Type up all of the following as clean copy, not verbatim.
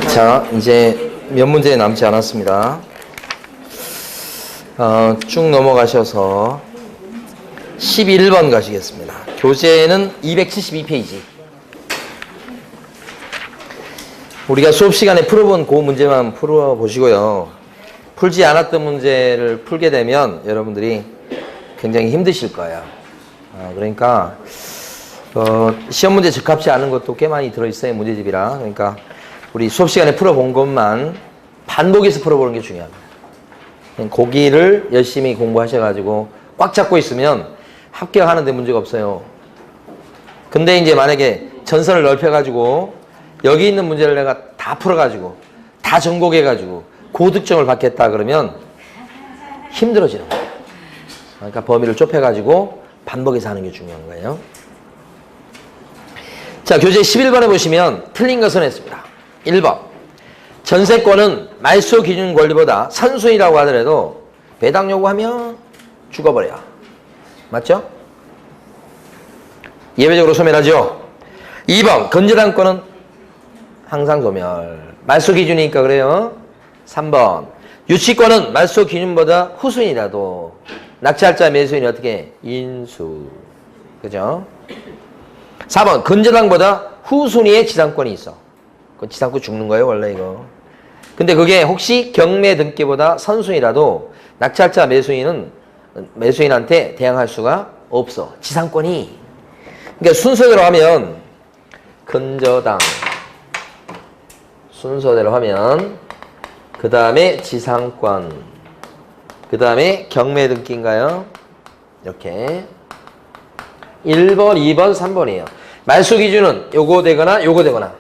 자, 이제 몇 문제 남지 않았습니다. 쭉 넘어가셔서 11번 가시겠습니다. 교재는 272페이지. 우리가 수업 시간에 풀어본 그 문제만 풀어보시고요. 풀지 않았던 문제를 풀게 되면 여러분들이 굉장히 힘드실 거예요. 그러니까 시험 문제 적합치 않은 것도 꽤 많이 들어있어요. 문제집이라. 그러니까 우리 수업 시간에 풀어본 것만 반복해서 풀어보는 게 중요합니다. 거기를 열심히 공부하셔가지고 꽉 잡고 있으면 합격하는데 문제가 없어요. 근데 이제 만약에 전선을 넓혀가지고 여기 있는 문제를 내가 다 풀어가지고 다 정복해가지고 고득점을 받겠다 그러면 힘들어지는 거예요. 그러니까 범위를 좁혀가지고 반복해서 하는 게 중요한 거예요. 자, 교재 11번에 보시면 틀린 것은 했습니다. 1번. 전세권은 말소 기준 권리보다 선순위라고 하더라도 배당 요구하면 죽어버려. 맞죠? 예외적으로 소멸하죠. 2번. 건저당권은 항상 소멸. 말소 기준이니까 그래요. 3번. 유치권은 말소 기준보다 후순위라도 낙찰자 매수인이 어떻게? 인수. 그죠? 4번. 건저당보다 후순위에 지상권이 있어. 그 지상권 죽는 거예요, 원래 이거. 근데 그게 혹시 경매 등기보다 선순위라도 낙찰자 매수인한테 대항할 수가 없어. 지상권이. 그러니까 순서대로 하면 건저당 순서대로 하면 그 다음에 지상권 그 다음에 경매 등기인가요? 이렇게 1번, 2번, 3번이에요. 말소 기준은 요거 되거나 요거 되거나.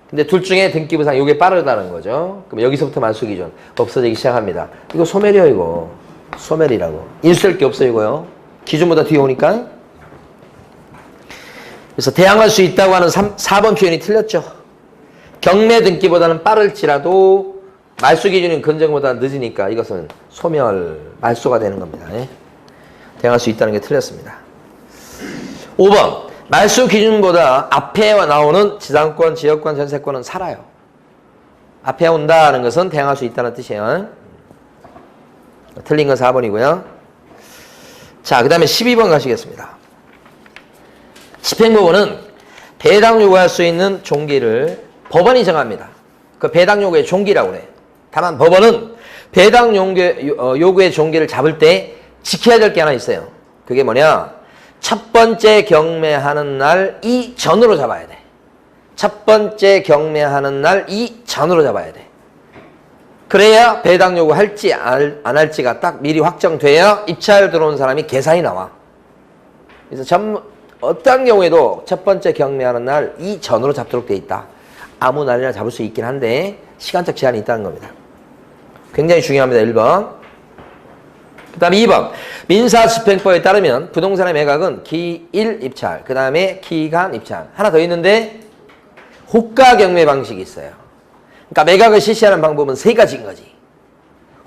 근데 둘 중에 등기부상 요게 빠르다는 거죠. 그럼 여기서부터 말소 기준 없어지기 시작합니다. 이거 소멸이요, 이거. 소멸이라고. 인수할 게 없어요, 이거요. 기준보다 뒤에 오니까. 그래서 대항할 수 있다고 하는 4번 표현이 틀렸죠. 경매 등기보다는 빠를지라도 말소 기준은 건정보다 늦으니까 이것은 소멸, 말소가 되는 겁니다. 대항할 수 있다는 게 틀렸습니다. 5번. 말소 기준보다 앞에 나오는 지상권, 지역권, 전세권은 살아요. 앞에 온다는 것은 대항할 수 있다는 뜻이에요. 틀린 건 4번이고요. 자, 그 다음에 12번 가시겠습니다. 집행법원은 배당 요구할 수 있는 종기를 법원이 정합니다. 그 배당 요구의 종기라고 그래. 다만 법원은 배당 요구의 종기를 잡을 때 지켜야 될 게 하나 있어요. 그게 뭐냐? 첫 번째 경매하는 날 이전으로 잡아야 돼. 첫 번째 경매하는 날 이전으로 잡아야 돼. 그래야 배당 요구할지 안 할지가 딱 미리 확정돼야 입찰 들어온 사람이 계산이 나와. 그래서 어떤 경우에도 첫 번째 경매하는 날 이전으로 잡도록 돼 있다. 아무 날이나 잡을 수 있긴 한데 시간적 제한이 있다는 겁니다. 굉장히 중요합니다. 1번. 그 다음에 2번. 민사집행법에 따르면 부동산의 매각은 기일 입찰, 그 다음에 기간 입찰. 하나 더 있는데 호가 경매 방식이 있어요. 그러니까 매각을 실시하는 방법은 세 가지인 거지.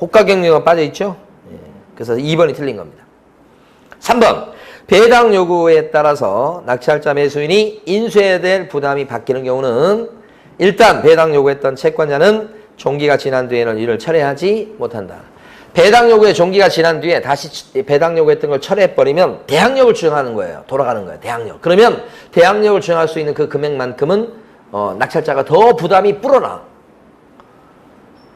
호가 경매가 빠져있죠? 그래서 2번이 틀린 겁니다. 3번. 배당 요구에 따라서 낙찰자 매수인이 인수해야 될 부담이 바뀌는 경우는 일단 배당 요구했던 채권자는 종기가 지난 뒤에는 이를 철회하지 못한다. 배당 요구의 종기가 지난 뒤에 다시 배당 요구했던 걸 철회해버리면 대항력을 주장하는 거예요. 돌아가는 거예요. 대항력. 그러면 대항력을 주장할 수 있는 그 금액만큼은 낙찰자가 더 부담이 불어나.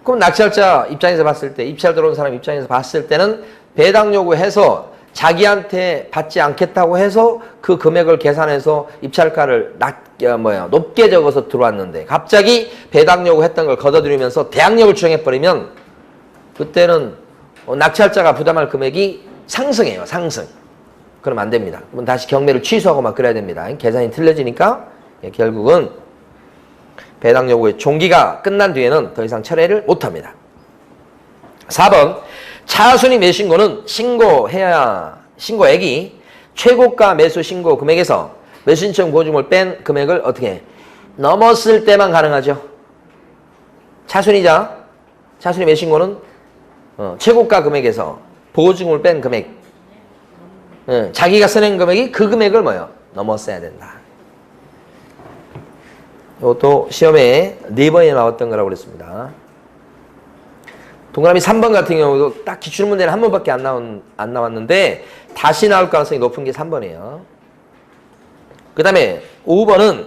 그럼 낙찰자 입장에서 봤을 때, 입찰 들어온 사람 입장에서 봤을 때는 배당 요구해서 자기한테 받지 않겠다고 해서 그 금액을 계산해서 입찰가를 높게 적어서 들어왔는데 갑자기 배당 요구했던 걸 걷어들이면서 대항력을 주장해버리면 그때는 낙찰자가 부담할 금액이 상승해요. 상승. 그러면 안 됩니다. 그럼 다시 경매를 취소하고 막 그래야 됩니다. 계산이 틀려지니까 결국은 배당 요구의 종기가 끝난 뒤에는 더 이상 철회를 못합니다. 4번. 차순위 매수신고는 신고액이 최고가 매수 신고 금액에서 매수신청 보증을 뺀 금액을 어떻게 넘었을 때만 가능하죠. 차순위 매수신고는 최고가 금액에서 보증을 뺀 금액, 자기가 써낸 금액이 그 금액을 넘었어야 된다. 이것도 시험에 4번이 나왔던 거라고 그랬습니다. 동그라미 3번 같은 경우도 딱 기출문제는 한 번밖에 안 나왔는데 다시 나올 가능성이 높은 게 3번이에요. 그 다음에 5번은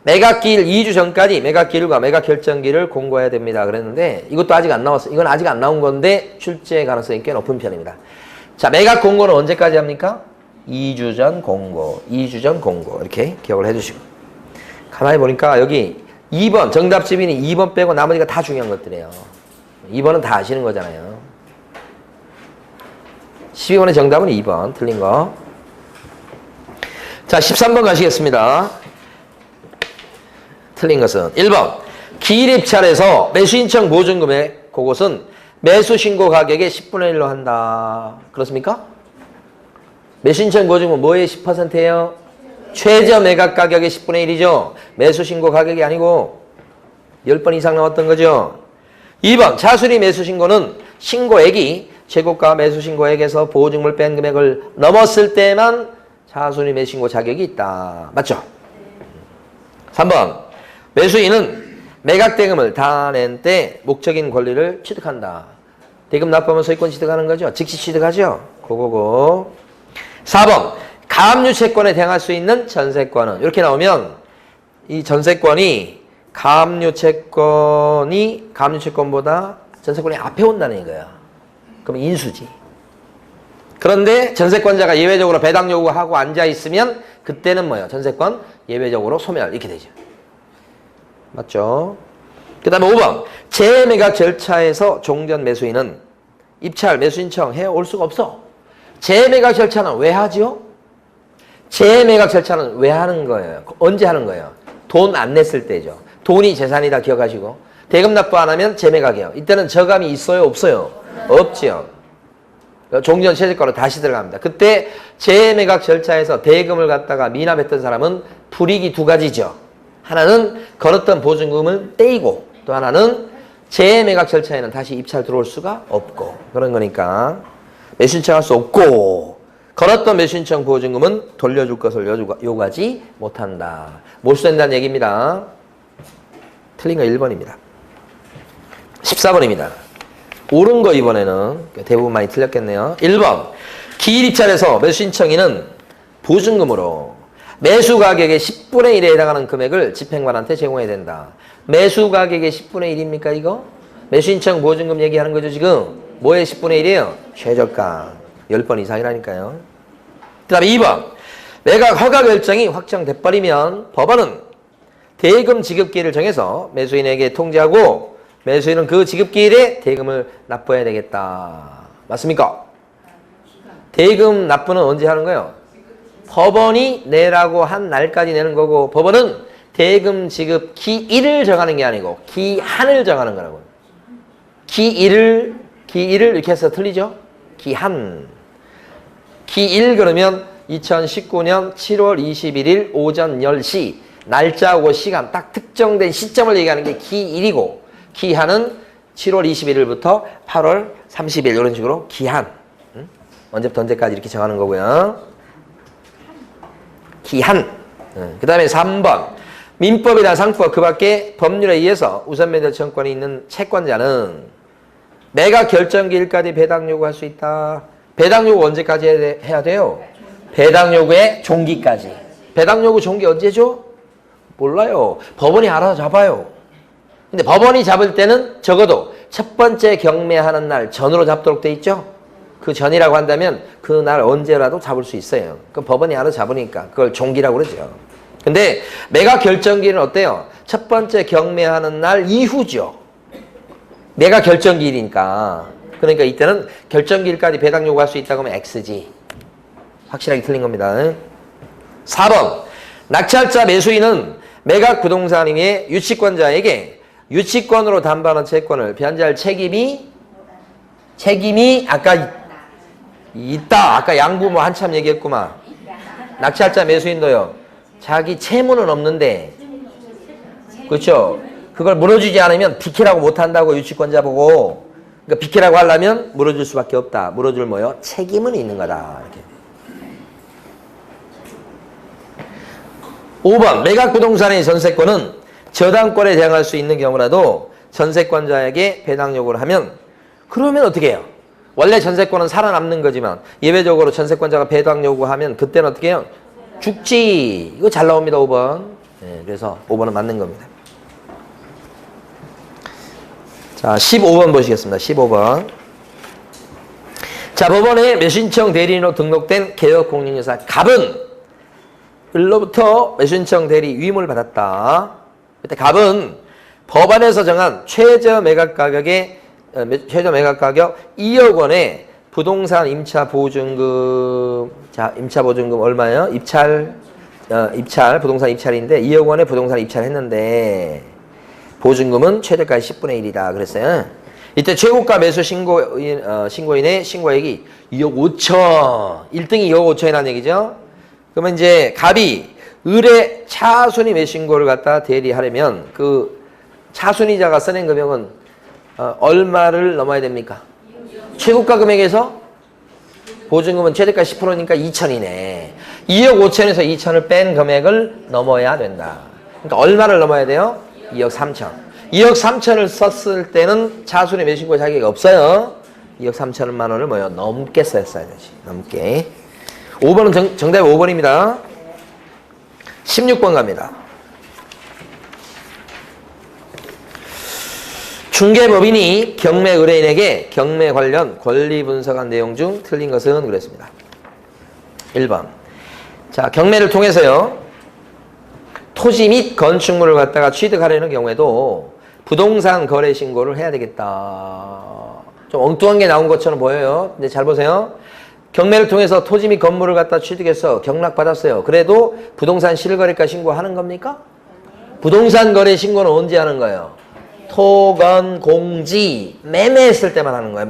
매각기일 2주 전까지 매각기일과 매각결정기일을 공고해야 됩니다. 그랬는데 이것도 아직 안 나왔어요. 이건 아직 안 나온 건데 출제 가능성이 꽤 높은 편입니다. 자, 매각 공고는 언제까지 합니까? 2주 전 공고, 2주 전 공고 이렇게 기억을 해주시고 가만히 보니까 여기 2번 정답집이니 2번 빼고 나머지가 다 중요한 것들이에요. 2번은 다 아시는 거잖아요. 12번의 정답은 2번 틀린 거. 자, 13번 가시겠습니다. 틀린 것은 1번 기일입찰에서 매수인청 보증금액 그것은 매수신고 가격의 10분의 1로 한다. 그렇습니까? 매수인청 보증금 뭐의 10%예요? 최저 매각 가격의 10분의 1이죠. 매수신고 가격이 아니고 10번 이상 나왔던 거죠. 2번 차순위 매수신고는 신고액이 최고가 매수신고액에서 보증금을 뺀 금액을 넘었을 때만 차순위 매수신고 자격이 있다. 맞죠? 3번 매수인은 매각대금을 다 낸 때 목적인 권리를 취득한다. 대금 납부하면 소유권 취득하는 거죠. 즉시 취득하죠. 그거고. 4번 가압류 채권에 대항할 수 있는 전세권은 이렇게 나오면 이 전세권이 가압류 채권보다 전세권이 앞에 온다는 거예요. 그럼 인수지. 그런데 전세권자가 예외적으로 배당 요구하고 앉아 있으면 그때는 뭐예요? 전세권 예외적으로 소멸 이렇게 되죠. 맞죠? 그 다음에 5번 재매각 절차에서 종전 매수인은 입찰 매수인청 해올 수가 없어. 재매각 절차는 왜 하지요? 재매각 절차는 왜 하는 거예요? 언제 하는 거예요? 돈 안 냈을 때죠. 돈이 재산이다 기억하시고 대금 납부 안 하면 재매각이에요. 이때는 저감이 있어요? 없어요? 없지요. 종전 최저가로 다시 들어갑니다. 그때 재매각 절차에서 대금을 갖다가 미납했던 사람은 불이익이 두 가지죠. 하나는 걸었던 보증금을 떼이고 또 하나는 재매각 절차에는 다시 입찰 들어올 수가 없고 그런 거니까 매수신청할 수 없고 걸었던 매수신청 보증금은 돌려줄 것을 요구하지 못한다. 몰수된다는 얘기입니다. 틀린 거 1번입니다. 14번입니다. 옳은 거 이번에는 대부분 많이 틀렸겠네요. 1번 기일입찰에서 매수신청인은 보증금으로 매수 가격의 10분의 1에 해당하는 금액을 집행관한테 제공해야 된다. 매수 가격의 10분의 1입니까 이거? 매수신청 보증금 얘기하는 거죠 지금. 뭐의 10분의 1이에요? 최저가 10번 이상이라니까요. 그 다음에 2번 매각 허가 결정이 확정돼버리면 법원은 대금 지급기일을 정해서 매수인에게 통지하고 매수인은 그 지급기일에 대금을 납부해야 되겠다. 맞습니까? 대금 납부는 언제 하는 거예요? 법원이 내라고 한 날까지 내는 거고 법원은 대금 지급 기일을 정하는 게 아니고 기한을 정하는 거라고요. 기일을 이렇게 해서 틀리죠? 기한. 기일 그러면 2019년 7월 21일 오전 10시 날짜하고 시간 딱 특정된 시점을 얘기하는 게 기일이고 기한은 7월 21일부터 8월 30일 이런 식으로 기한. 언제부터 언제까지 이렇게 정하는 거고요. 기한. 그 다음에 3번 민법이나 상법 그 밖에 법률에 의해서 우선 매도 청권이 있는 채권자는 매각 결정기일까지 배당 요구할 수 있다. 배당 요구 언제까지 해야 돼요? 배당 요구의 종기까지. 배당 요구 종기 언제죠? 몰라요. 법원이 알아서 잡아요. 근데 법원이 잡을 때는 적어도 첫 번째 경매하는 날 전으로 잡도록 돼 있죠? 그 전이라고 한다면 그날 언제라도 잡을 수 있어요. 그 법원이 알아서 잡으니까 그걸 종기라고 그러죠. 근데 매각 결정기일은 어때요? 첫 번째 경매하는 날 이후죠. 매각 결정기일이니까. 그러니까 이때는 결정기일까지 배당 요구할 수 있다고 하면 X지. 확실하게 틀린 겁니다. 4번 낙찰자 매수인은 매각 부동산 임의 유치권자에게 유치권으로 담보하는 채권을 변제할 책임이 아까 있다. 아까 양부 뭐 한참 얘기했구만. 낙찰자 매수인도요. 자기 채무는 없는데 그렇죠. 그걸 물어주지 않으면 비키라고 못한다고 유치권자 보고 그러니까 비키라고 하려면 물어줄 수밖에 없다. 물어줄 뭐요? 책임은 있는 거다. 이렇게. 5번 매각부동산의 전세권은 저당권에 대항할 수 있는 경우라도 전세권자에게 배당 요구를 하면 그러면 어떻게 해요? 원래 전세권은 살아남는 거지만 예외적으로 전세권자가 배당 요구하면 그때는 어떻게 해요? 죽지. 이거 잘 나옵니다. 5번. 네, 그래서 5번은 맞는 겁니다. 자, 15번 보시겠습니다. 15번. 자, 법원에 매수신청 대리인으로 등록된 개혁공인중개사 갑은 을로부터 매수신청 대리 위임을 받았다. 그때 갑은 법안에서 정한 최저 매각 가격 2억 원에 부동산 임차 보증금, 자, 임차 보증금 얼마예요? 입찰, 부동산 입찰인데 2억 원에 부동산 입찰했는데 보증금은 최저가의 10분의 1이다. 그랬어요. 이때 최고가 매수 신고인의 신고액이 2억 5천. 1등이 2억 5천이라는 얘기죠. 그러면 이제 갑이 을의 차순위 매수 신고를 갖다 대리하려면 그 차순위자가 써낸 금액은 얼마를 넘어야 됩니까? 최고가 금액에서 보증금은 최저가 10%니까 2천이네. 2억 5천에서 2천을 뺀 금액을 넘어야 된다. 그러니까 얼마를 넘어야 돼요? 2억 3천. 2억 3천을 썼을 때는 차순위 매수 신고 자격이 없어요. 2억 3천만 원을 뭐요? 넘게 썼어야 되지. 넘게. 5번은 정답이 5번입니다. 16번 갑니다. 중개법인이 경매 의뢰인에게 경매 관련 권리 분석한 내용 중 틀린 것은 그랬습니다. 1번. 자, 경매를 통해서요. 토지 및 건축물을 갖다가 취득하려는 경우에도 부동산 거래 신고를 해야 되겠다. 좀 엉뚱한 게 나온 것처럼 보여요. 근데 잘 보세요. 경매를 통해서 토지 및 건물을 갖다 취득해서 경락받았어요. 그래도 부동산 실거래가 신고하는 겁니까? 부동산 거래 신고는 언제 하는 거예요? 토건, 공지, 매매했을 때만 하는 거예요.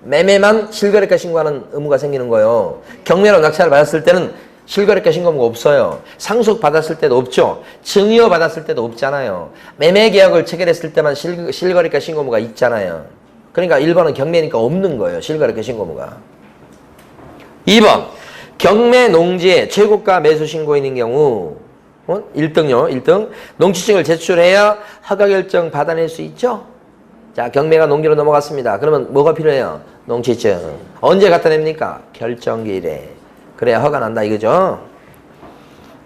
매매만 실거래가 신고하는 의무가 생기는 거예요. 경매로 낙찰을 받았을 때는 실거래가 신고 의무가 없어요. 상속 받았을 때도 없죠. 증여 받았을 때도 없잖아요. 매매 계약을 체결했을 때만 실거래가 신고 의무가 있잖아요. 그러니까 1번은 경매니까 없는 거예요. 실거래가 신고 의무가. 2번. 경매 농지의 최고가 매수 신고인인 경우 1등요. 1등. 농지증을 제출해야 허가 결정 받아낼 수 있죠. 자, 경매가 농지로 넘어갔습니다. 그러면 뭐가 필요해요? 농지증. 언제 갖다 냅니까? 결정기일에. 그래야 허가 난다 이거죠.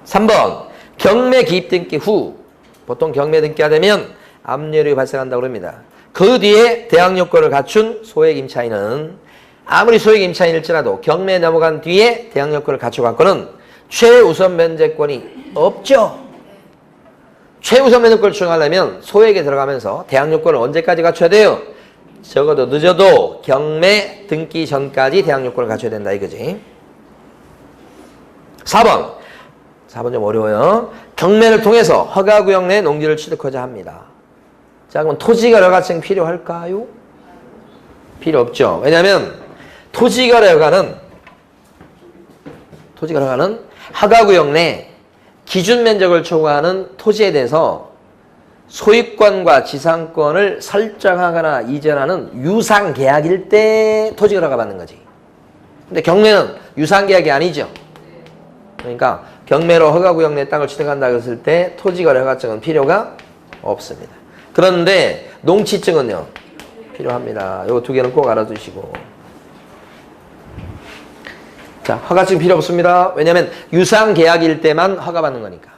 3번. 경매 기입 등기 후. 보통 경매 등기가 되면 압류율이 발생한다고 그럽니다. 그 뒤에 대항 요건을 갖춘 소액 임차인은 아무리 소액 임차인일지라도 경매에 넘어간 뒤에 대항 요건을 갖추고 갖고는 최우선 면제권이 없죠. 최우선 면제권을 추정하려면 소액에 들어가면서 대항 요건을 언제까지 갖춰야 돼요? 적어도 늦어도 경매 등기 전까지 대항 요건을 갖춰야 된다 이거지. 4번. 4번 좀 어려워요. 경매를 통해서 허가구역 내 농지를 취득하자 합니다. 자, 그럼 토지거래 허가증 필요할까요? 필요 없죠. 왜냐하면 토지거래 허가는 허가구역 내 기준 면적을 초과하는 토지에 대해서 소유권과 지상권을 설정하거나 이전하는 유상계약일 때 토지거래 허가 받는 거지. 근데 경매는 유상계약이 아니죠. 그러니까 경매로 허가구역 내 땅을 취득한다 했을 때 토지거래 허가증은 필요가 없습니다. 그런데 농지증은요 필요합니다. 요 두 개는 꼭 알아두시고. 자, 허가증 필요 없습니다. 왜냐하면 유상계약일 때만 허가받는 거니까.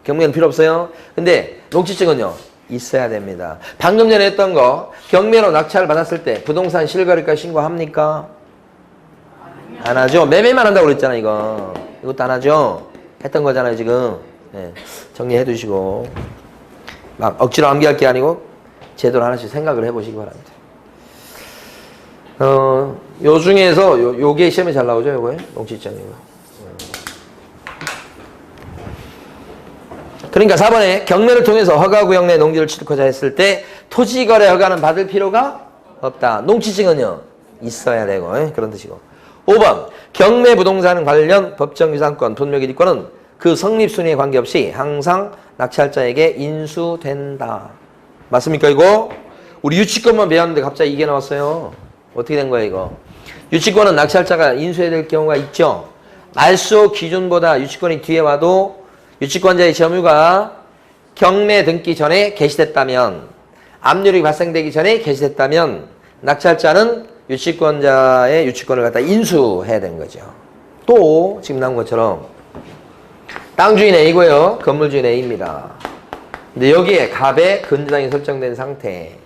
경매는 필요 없어요. 근데 농지증은요 있어야 됩니다. 방금 전에 했던 거 경매로 낙찰을 받았을 때 부동산 실거래가 신고합니까? 안 하죠. 매매만 한다고 그랬잖아 이거. 이것도 안 하죠. 했던 거잖아요 지금. 네, 정리해 두시고 막 억지로 암기할 게 아니고 제대로 하나씩 생각을 해보시기 바랍니다. 요 중에서 요게 시험에 잘 나오죠 요거에 농지증 이거. 그러니까 4번에 경매를 통해서 허가구역 내 농지를 취득하자 했을 때 토지거래 허가는 받을 필요가 없다. 농지증은요 있어야 되고 그런 뜻이고. 5번 경매 부동산 관련 법정 유상권 분묘기지권은 그 성립순위에 관계없이 항상 낙찰자에게 인수된다. 맞습니까 이거? 우리 유치권만 배웠는데 갑자기 이게 나왔어요. 어떻게 된 거야 이거? 유치권은 낙찰자가 인수해야 될 경우가 있죠. 말소 기준보다 유치권이 뒤에 와도 유치권자의 점유가 경매 등기 전에 개시됐다면, 압류력이 발생되기 전에 개시됐다면 낙찰자는 유치권자의 유치권을 갖다 인수해야 되는 거죠. 또 지금 나온 것처럼 땅 주인 A고요. 건물 주인 A입니다. 근데 여기에 갑의 근저당이 설정된 상태.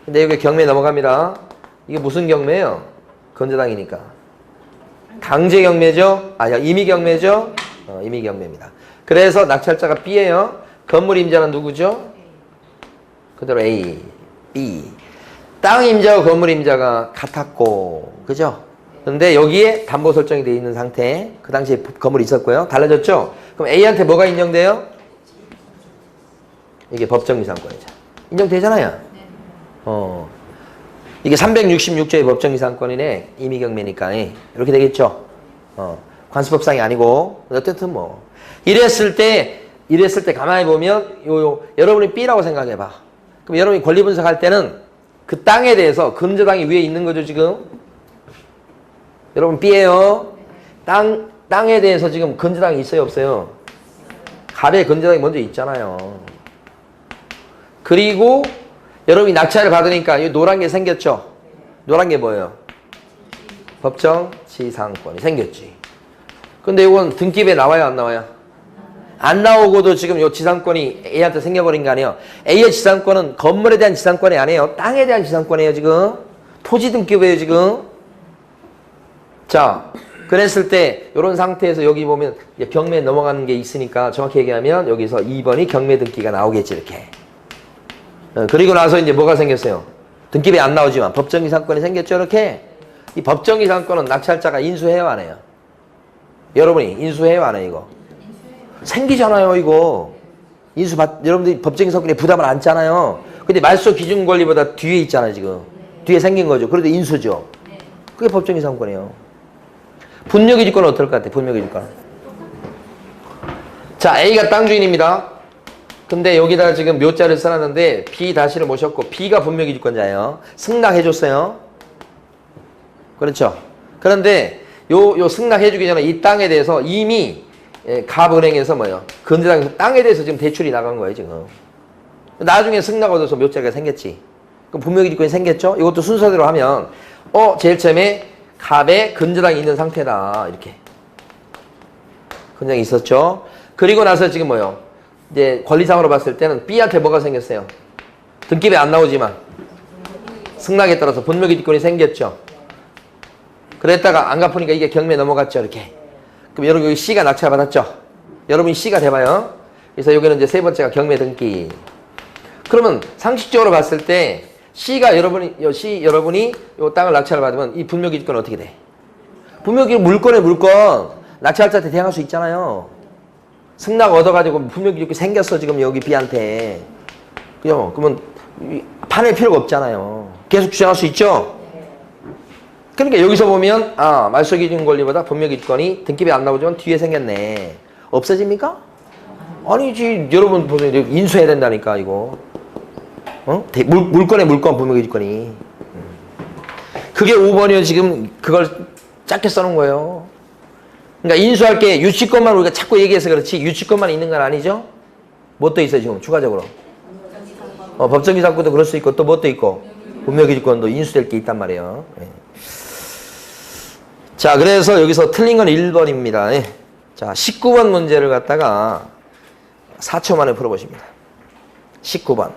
근데 여기 경매 넘어갑니다. 이게 무슨 경매예요? 근저당이니까. 강제 경매죠? 임의 경매죠? 임의 경매입니다. 그래서 낙찰자가 B예요. 건물 임자는 누구죠? 그대로 A, B. 땅 임자와 건물 임자가 같았고, 그죠? 근데 여기에 담보 설정이 되어 있는 상태. 그 당시에 건물이 있었고요. 달라졌죠? 그럼 A한테 뭐가 인정돼요? 이게 법정이상권이죠. 인정되잖아요. 이게 366조의 법정이상권이네. 임의경매니까. 이렇게 되겠죠. 관습법상이 아니고. 어쨌든 뭐. 이랬을 때 가만히 보면, 여러분이 B라고 생각해봐. 그럼 여러분이 권리분석할 때는 그 땅에 대해서 근저당이 위에 있는 거죠, 지금? 여러분 B예요. 땅에 대해서 지금 근저당이 있어요, 없어요? 갑의 근저당이 먼저 있잖아요. 그리고 여러분이 낙찰을 받으니까 이 노란 게 생겼죠? 노란 게 뭐예요? 법정지상권이 생겼지. 근데 이건 등기부에 나와요, 안 나와요? 안 나오고도 지금 이 지상권이 A한테 생겨버린 거 아니에요? A의 지상권은 건물에 대한 지상권이 아니에요. 땅에 대한 지상권이에요, 지금. 토지 등기부예요, 지금. 자, 그랬을 때 이런 상태에서 여기 보면 경매에 넘어가는 게 있으니까 정확히 얘기하면 여기서 2번이 경매 등기가 나오겠지, 이렇게. 그리고 나서 이제 뭐가 생겼어요? 등기부에 안 나오지만 법정이상권이 생겼죠, 이렇게. 이 법정이상권은 낙찰자가 인수해요, 안 해요? 여러분이 인수해요, 안 해요, 이거? 생기잖아요, 이거. 여러분들이 법정이상권에 부담을 안잖아요. 근데 말소 기준 권리보다 뒤에 있잖아요, 지금. 뒤에 생긴 거죠. 그래도 인수죠. 그게 법정이상권이에요. 분묘기지권은 어떨 것 같아, 분묘기지권? 자, A가 땅 주인입니다. 근데 여기다 지금 묘자를 써놨는데 B 다시를 모셨고 B가 분묘기지권자예요. 승낙해줬어요. 그렇죠? 그런데 요 승낙해주기 전에 이 땅에 대해서 이미 갑은행에서 뭐예요? 근저당에서 땅에 대해서 지금 대출이 나간 거예요, 지금. 나중에 승낙 얻어서 묘자가 생겼지. 그럼 분묘기지권이 생겼죠? 이것도 순서대로 하면 제일 처음에 갑의 근저당이 있는 상태다. 이렇게. 근저당이 있었죠? 그리고 나서 지금 뭐예요? 이제 권리상으로 봤을 때는 B한테 뭐가 생겼어요? 등기부에 안 나오지만 승낙에 따라서 분묘기지권이 생겼죠. 그랬다가 안 갚으니까 이게 경매에 넘어갔죠, 이렇게. 그럼 여러분 여기 C가 낙찰받았죠? 여러분이 C가 돼봐요. 그래서 여기는 이제 세 번째가 경매 등기. 그러면 상식적으로 봤을 때 C가 여러분이 요 땅을 낙찰을 받으면 이 분묘기지권은 어떻게 돼? 분묘기 물건에 물건 낙찰자한테 대항할 수 있잖아요. 승낙 얻어가지고 분묘기지권이 생겼어, 지금 여기 B한테. 그죠? 그러면 판낼 필요가 없잖아요. 계속 주장할 수 있죠? 그러니까 여기서 보면 말소기준 권리보다 분묘기지권이 등기부에 안 나오지만 뒤에 생겼네. 없어집니까? 아니지. 여러분 보세요. 인수해야 된다니까, 이거. 물건에 물건 분묘기지권이. 그게 5번이요. 지금 그걸 짧게 써놓은 거예요. 그러니까 인수할 게 유치권만 우리가 자꾸 얘기해서 그렇지 유치권만 있는 건 아니죠? 뭐 또 있어요, 지금 추가적으로? 법정기상권도 그럴 수 있고 또 뭐 또 있고 분묘기지권도 인수될 게 있단 말이에요. 예. 자, 그래서 여기서 틀린 건 1번입니다. 예. 자, 19번 문제를 갖다가 4초 만에 풀어보십니다. 19번.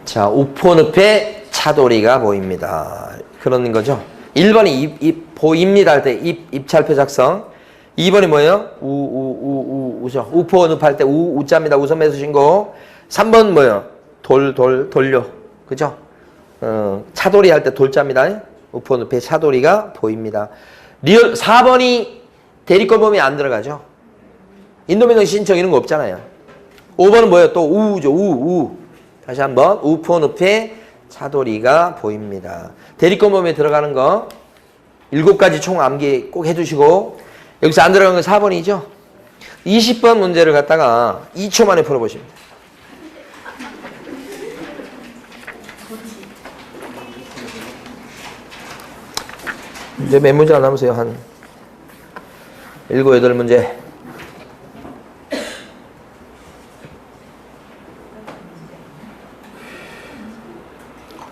자, 우포늪에 차돌이가 보입니다. 그런 거죠. 1번이 보입니다 할 때 입찰표 작성. 2번이 뭐예요? 우죠. 우포늪 할 때 우자입니다. 우선 매수 신고. 3번 뭐예요? 돌려. 그죠? 차돌이 할 때 돌자입니다. 우포늪에 차돌이가 보입니다. 4번이 대리권 범위에 안 들어가죠. 인도명령 신청 이런 거 없잖아요. 5번은 뭐예요? 또 우죠. 다시 한번 우포늪에 차돌이가 보입니다. 대리권 범위에 들어가는 거 7가지 총 암기 꼭 해주시고 여기서 안 들어간 건 4번이죠? 20번 문제를 갖다가 2초 만에 풀어보십니다. 이제 몇 문제 안 남으세요? 한 7, 8문제.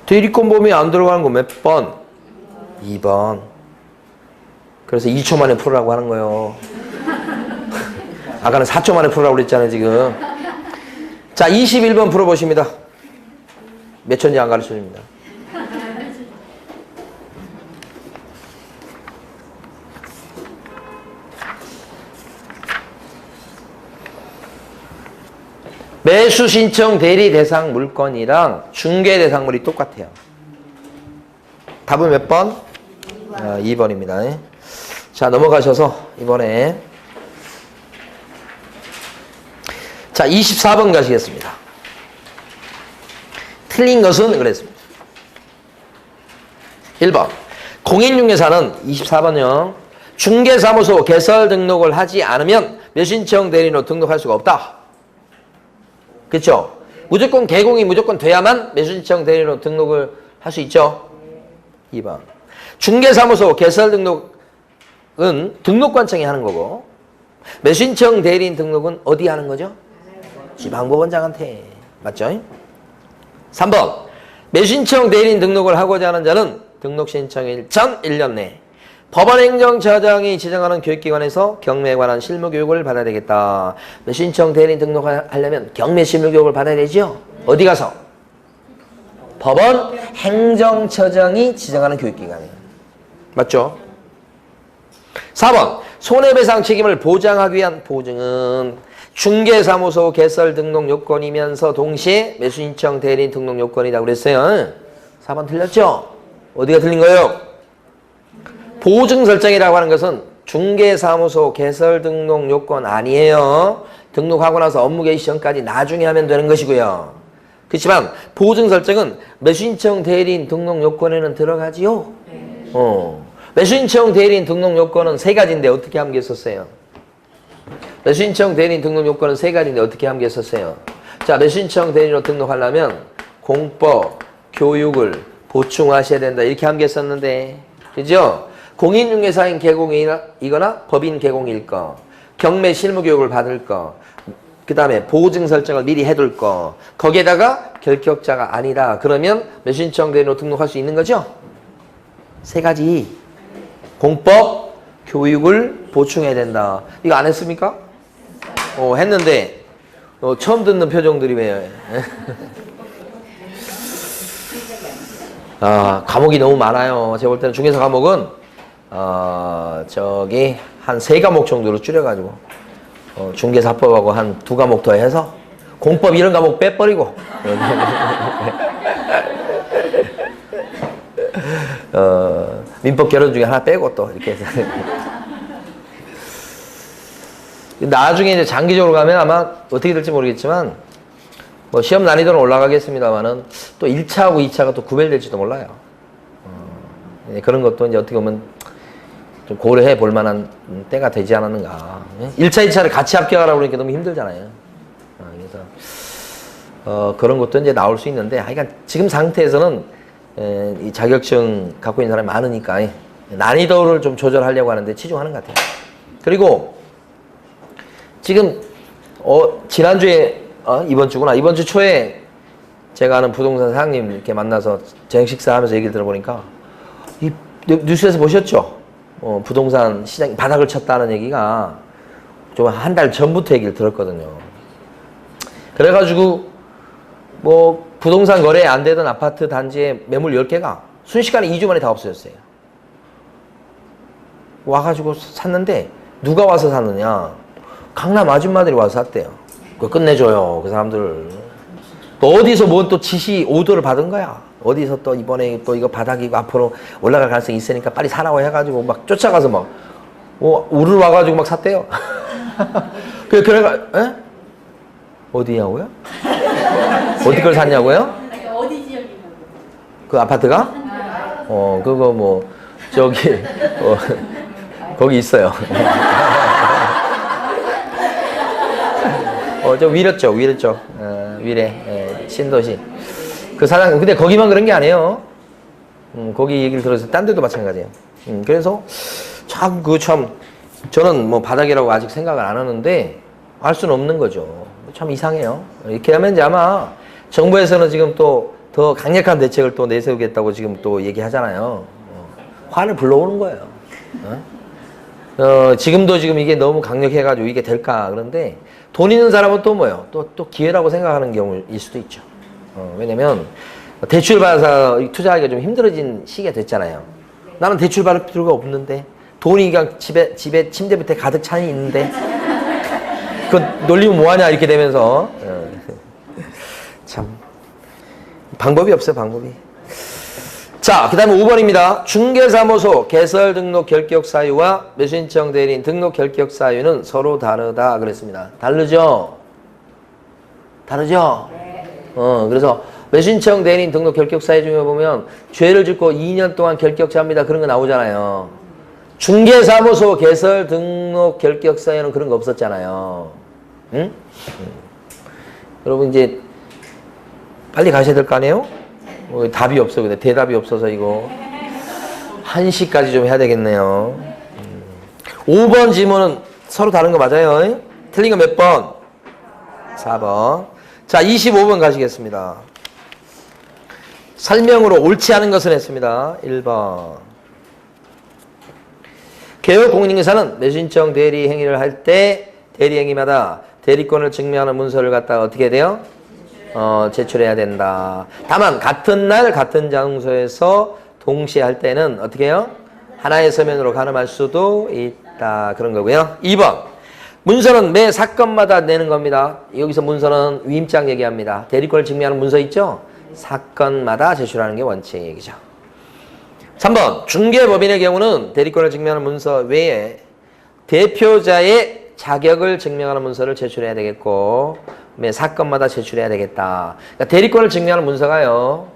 대리권범위 안 들어가는 거 몇 번? 2번. 그래서 2초 만에 풀으라고 하는 거예요. 아까는 4초 만에 풀으라고 그랬잖아요, 지금. 자, 21번 풀어보십니다. 몇 초인지 안 가르쳐 줍니다. 매수 신청 대리 대상 물건이랑 중개 대상물이 똑같아요. 답은 몇 번? 2번입니다. 자, 넘어가셔서 이번에 자, 24번 가시겠습니다. 틀린 것은 그랬습니다. 1번 공인중개사는 24번요. 중개사무소 개설 등록을 하지 않으면 매수신청 대리인으로 등록할 수가 없다. 그렇죠? 무조건 개공이 무조건 돼야만 매수신청 대리인으로 등록을 할 수 있죠. 2번 중개사무소 개설 등록은 등록관청이 하는 거고 매수신청 대리인 등록은 어디 하는 거죠? 지방법원장한테. 맞죠? 3번 매수신청 대리인 등록을 하고자 하는 자는 등록 신청일 전 1년 내 법원행정처장이 지정하는 교육기관에서 경매에 관한 실무교육을 받아야 되겠다. 매수신청 대리인 등록하려면 경매 실무교육을 받아야 되죠? 어디 가서? 법원행정처장이 지정하는 교육기관이에요. 맞죠? 4번 손해배상 책임을 보장하기 위한 보증은 중개사무소 개설 등록 요건이면서 동시에 매수신청 대리인 등록 요건이라고 그랬어요. 4번 틀렸죠? 어디가 틀린 거예요? 보증 설정이라고 하는 것은 중개사무소 개설 등록 요건 아니에요. 등록하고 나서 업무 개시 전까지 나중에 하면 되는 것이고요. 그렇지만 보증 설정은 매수신청 대리인 등록 요건에는 들어가지요. 매수신청 대리인 등록 요건은 3가지인데 어떻게 함께했었어요? 매수신청 대리인 등록 요건은 3가지인데 어떻게 함께했었어요? 자, 매수신청 대리인으로 등록하려면 공법, 교육을 보충하셔야 된다. 이렇게 함께했었는데, 그죠? 공인중개사인 개공이거나 법인 개공일 거, 경매 실무교육을 받을 거, 그 다음에 보증 설정을 미리 해둘 거, 거기에다가 결격자가 아니다. 그러면 매수신청 대리인으로 등록할 수 있는 거죠? 3가지. 공법, 교육을 보충해야 된다. 이거 안 했습니까? 했는데 처음 듣는 표정들이 왜 과목이 너무 많아요. 제가 볼 때는 중개사 과목은 저기 한 3과목 정도로 줄여가지고 중개사법하고 한 2과목 더 해서 공법 이런 과목 빼버리고 민법 결혼 중에 하나 빼고 또 이렇게 해서 나중에 이제 장기적으로 가면 아마 어떻게 될지 모르겠지만 뭐 시험 난이도는 올라가겠습니다만은 또 1차하고 2차가 또 구별될지도 몰라요. 그런 것도 이제 어떻게 보면 좀 고려해 볼 만한 때가 되지 않았는가. 1차, 2차를 같이 합격하라고 그러니까 너무 힘들잖아요. 그래서 그런 것도 이제 나올 수 있는데 하여간 지금 상태에서는 이 자격증 갖고 있는 사람이 많으니까 난이도를 좀 조절하려고 하는데 치중하는 것 같아요. 그리고 지금 지난주에 이번 주구나. 이번 주 초에 제가 아는 부동산 사장님 이렇게 만나서 저녁 식사하면서 얘기를 들어보니까 이 뉴스에서 보셨죠? 부동산 시장이 바닥을 쳤다는 얘기가 좀 한 달 전부터 얘기를 들었거든요. 그래가지고 뭐 부동산 거래 안 되던 아파트 단지의 매물 10개가 순식간에 2주 만에 다 없어졌어요. 와가지고 샀는데 누가 와서 샀느냐? 강남 아줌마들이 와서 샀대요. 그거 끝내줘요, 그 사람들. 또 어디서 뭔 또 지시 오더를 받은 거야. 어디서 또 이번에 또 이거 바닥이 앞으로 올라갈 가능성이 있으니까 빨리 사라고 해가지고 막 쫓아가서 막 우르르 와가지고 막 샀대요. 그래가 에? 어디냐고요? 어디 걸 샀냐고요? 어디 지역이냐고. 그 아파트가? 그거 뭐 저기 거기 있어요. 저 위례 쪽, 위례 쪽. 위례, 신도시. 그 사장, 근데 거기만 그런 게 아니에요. 거기 얘기를 들어서 딴 데도 마찬가지예요. 그래서 참, 저는 뭐 바닥이라고 아직 생각을 안 하는데, 알 수는 없는 거죠. 참 이상해요. 이렇게 하면 이제 아마 정부에서는 지금 또 더 강력한 대책을 또 내세우겠다고 지금 또 얘기하잖아요. 화를 불러오는 거예요. 지금도 지금 이게 너무 강력해가지고 이게 될까? 그런데 돈 있는 사람은 또 뭐예요? 또 기회라고 생각하는 경우일 수도 있죠. 왜냐면 대출 받아서 투자하기가 좀 힘들어진 시기가 됐잖아요. 나는 대출 받을 필요가 없는데 돈이 그냥 집에 침대 밑에 가득 차 있는데 그 놀리면 뭐하냐 이렇게 되면서 참 방법이 없어요. 방법이. 자, 그 다음에 5번입니다. 중개사무소 개설 등록 결격 사유와 매수신청 대리인 등록 결격 사유는 서로 다르다 그랬습니다. 다르죠? 다르죠? 그래서 매수신청 대리인 등록 결격 사유 중에 보면 죄를 짓고 2년 동안 결격자입니다. 그런 거 나오잖아요. 중개사무소 개설 등록 결격 사유는 그런 거 없었잖아요. 응? 여러분 이제 빨리 가셔야 될 거 아니에요? 답이 없어. 근데 대답이 없어서 이거 1시까지 좀 해야 되겠네요. 5번 질문은 서로 다른 거 맞아요? 틀린 거 몇 번? 4번. 자, 25번 가시겠습니다. 설명으로 옳지 않은 것은 했습니다. 1번. 개업 공인중개사는 매수신청 대리 행위를 할 때 대리 행위마다 대리권을 증명하는 문서를 갖다가 어떻게 돼요? 제출해야 된다. 다만 같은 날 같은 장소에서 동시에 할 때는 어떻게 해요? 하나의 서면으로 가늠할 수도 있다. 그런 거고요. 2번. 문서는 매 사건마다 내는 겁니다. 여기서 문서는 위임장 얘기합니다. 대리권을 증명하는 문서 있죠? 사건마다 제출하는 게 원칙이죠. 3번. 중개법인의 경우는 대리권을 증명하는 문서 외에 대표자의 자격을 증명하는 문서를 제출해야 되겠고 매 사건마다 제출해야 되겠다. 그러니까 대리권을 증명하는 문서가요.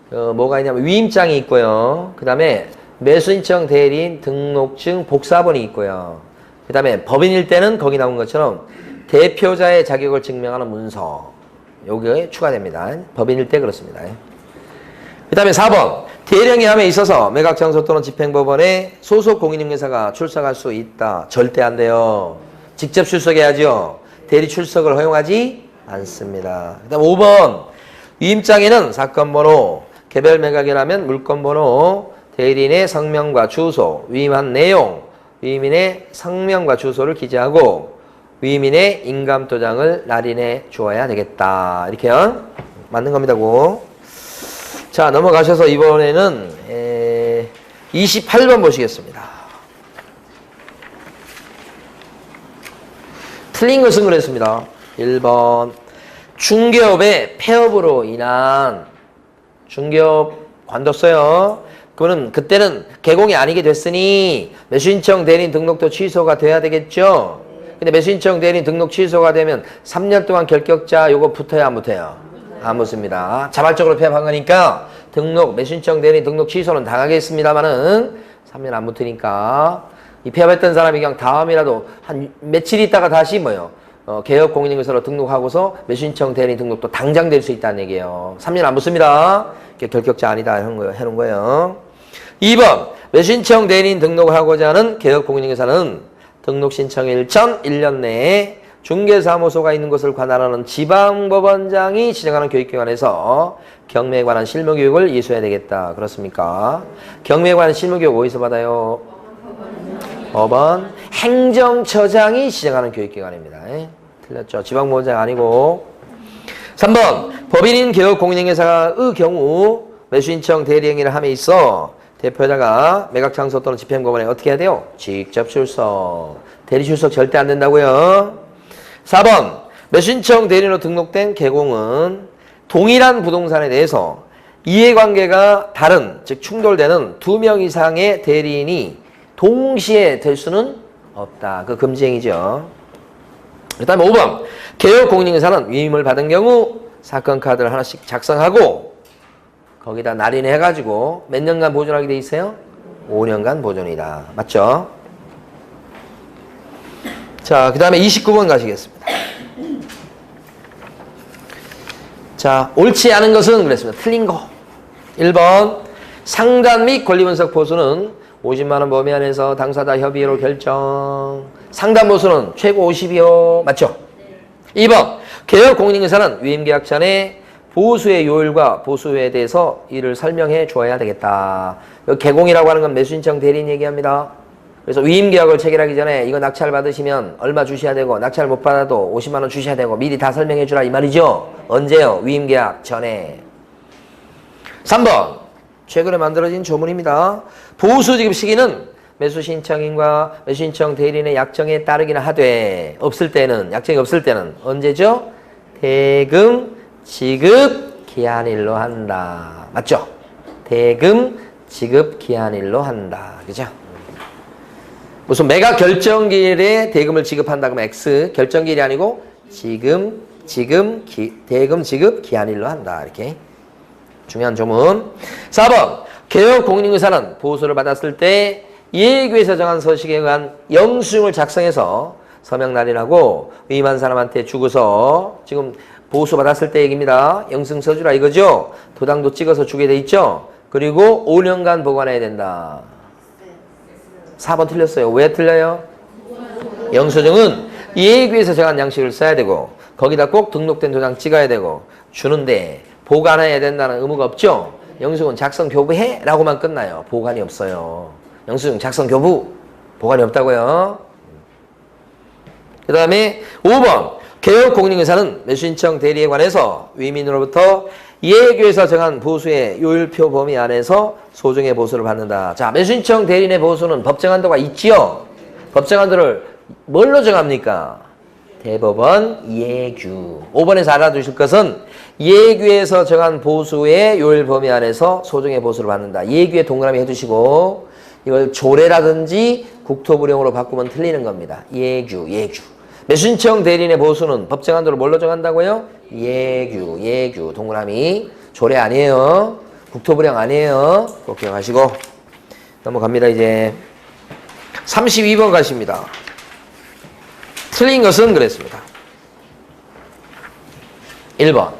뭐가 있냐면 위임장이 있고요. 그 다음에 매수신청 대리인 등록증 복사본이 있고요. 그 다음에 법인일 때는 거기 나온 것처럼 대표자의 자격을 증명하는 문서. 요게 추가됩니다. 법인일 때 그렇습니다. 그 다음에 4번. 대리행위함에 있어서 매각장소 또는 집행법원에 소속 공인중개사가 출석할 수 있다. 절대 안 돼요. 직접 출석해야죠. 대리 출석을 허용하지 않습니다. 그 다음 5번. 위임장에는 사건번호, 개별 매각이라면 물건번호, 대리인의 성명과 주소, 위임한 내용, 위임인의 성명과 주소를 기재하고 위임인의 인감도장을 날인해 주어야 되겠다. 이렇게요. 맞는 겁니다고. 자, 넘어가셔서 이번에는 28번 보시겠습니다. 틀린 것은 그랬습니다. 1번. 중개업의 폐업으로 인한 중개업 관뒀어요. 그때는 개공이 아니게 됐으니 매수신청 대리인 등록도 취소가 돼야 되겠죠. 근데 매수신청 대리인 등록 취소가 되면 3년 동안 결격자 요거 붙어야 안 붙어요? 안 붙습니다. 자발적으로 폐업한 거니까 매수신청 대리인 등록 취소는 당하겠습니다만은 3년 안 붙으니까 이 폐업했던 사람이 그냥 다음이라도 한 며칠 있다가 다시 뭐요? 개업 공인중개사로 등록하고서 매수신청 대리인 등록도 당장 될 수 있다는 얘기예요. 3년 안 붙습니다. 결격자 아니다 해놓은 거예요. 2번. 매수신청 대리인 등록을 하고자 하는 개업 공인중개사는 등록 신청일 전 1년 내에 중개사무소가 있는 곳을 관할하는 지방법원장이 지정하는 교육기관에서 경매에 관한 실무교육을 이수해야 되겠다. 그렇습니까? 경매에 관한 실무교육 어디서 받아요? 법원 행정처장이 지정하는 교육기관입니다. 틀렸죠? 지방법원장 아니고. 3번. 법인인 개업 공인중개사의 경우 매수신청 대리행위를 함에 있어 대표자가 매각장소 또는 집행법원에 어떻게 해야 돼요? 직접 출석. 대리 출석 절대 안 된다고요. 4번. 매수신청 대리인으로 등록된 개공은 동일한 부동산에 대해서 이해관계가 다른, 즉 충돌되는 2명 이상의 대리인이 동시에 될 수는 없다. 그 금지행위죠. 그 다음에 5번. 개업 공인중개사는 위임을 받은 경우 사건 카드를 하나씩 작성하고 거기다 날인해가지고 몇 년간 보존하게 돼 있어요? 5년간 보존이다. 맞죠? 자, 그 다음에 29번 가시겠습니다. 자, 옳지 않은 것은 그랬습니다. 틀린 거. 1번. 상단 및 권리분석 보수는 50만 원 범위 안에서 당사자 협의로 결정. 상단 보수는 최고 50이요. 맞죠? 2번. 개혁 공인인사는 위임계약 전에 보수의 요율과 보수에 대해서 이를 설명해 주어야 되겠다. 여기 개공이라고 하는 건 매수신청 대리인 얘기합니다. 그래서 위임계약을 체결하기 전에 이거 낙찰 받으시면 얼마 주셔야 되고 낙찰 못 받아도 50만 원 주셔야 되고 미리 다 설명해 주라 이 말이죠. 언제요? 위임계약 전에. 3번. 최근에 만들어진 조문입니다. 보수 지급 시기는 매수신청인과 매수신청 대리인의 약정에 따르기는 하되 없을 때는 약정이 없을 때는 언제죠? 대금 지급 기한일로 한다. 맞죠? 대금 지급 기한일로 한다. 그죠? 무슨 매각 결정기일에 대금을 지급한다 그러면 X 결정기일이 아니고 대금 지급 기한일로 한다. 이렇게 중요한 조문. 4번. 개혁 공인인사는 보수를 받았을 때 예규에서 정한 서식에 의한 영수증을 작성해서 서명 날인하고 위임한 사람한테 주고서 지금 보수 받았을 때 얘기입니다. 영수증 써주라 이거죠. 도장도 찍어서 주게 돼 있죠. 그리고 5년간 보관해야 된다. 4번 틀렸어요. 왜 틀려요? 영수증은 예규에서 정한 양식을 써야 되고 거기다 꼭 등록된 도장 찍어야 되고 주는데 보관해야 된다는 의무가 없죠. 영수증은 작성 교부해 라고만 끝나요. 보관이 없어요. 영수증 작성 교부 보관이 없다고요. 그 다음에 5번 개혁 공인인사는 매수신청 대리에 관해서 위민으로부터 예규에서 정한 보수의 요율표 범위 안에서 소정의 보수를 받는다. 자, 매수신청 대리인의 보수는 법정한도가 있지요. 법정한도를 뭘로 정합니까? 대법원 예규. 5번에서 알아두실 것은 예규에서 정한 보수의 요율 범위 안에서 소정의 보수를 받는다. 예규에 동그라미 해두시고 이걸 조례라든지 국토부령으로 바꾸면 틀리는 겁니다. 예규. 매수신청 대리인의 보수는 법정한도를 뭘로 정한다고요? 예규. 동그라미. 조례 아니에요. 국토부령 아니에요. 꼭 기억하시고 넘어갑니다. 이제 32번 가십니다. 틀린 것은 그랬습니다. 1번.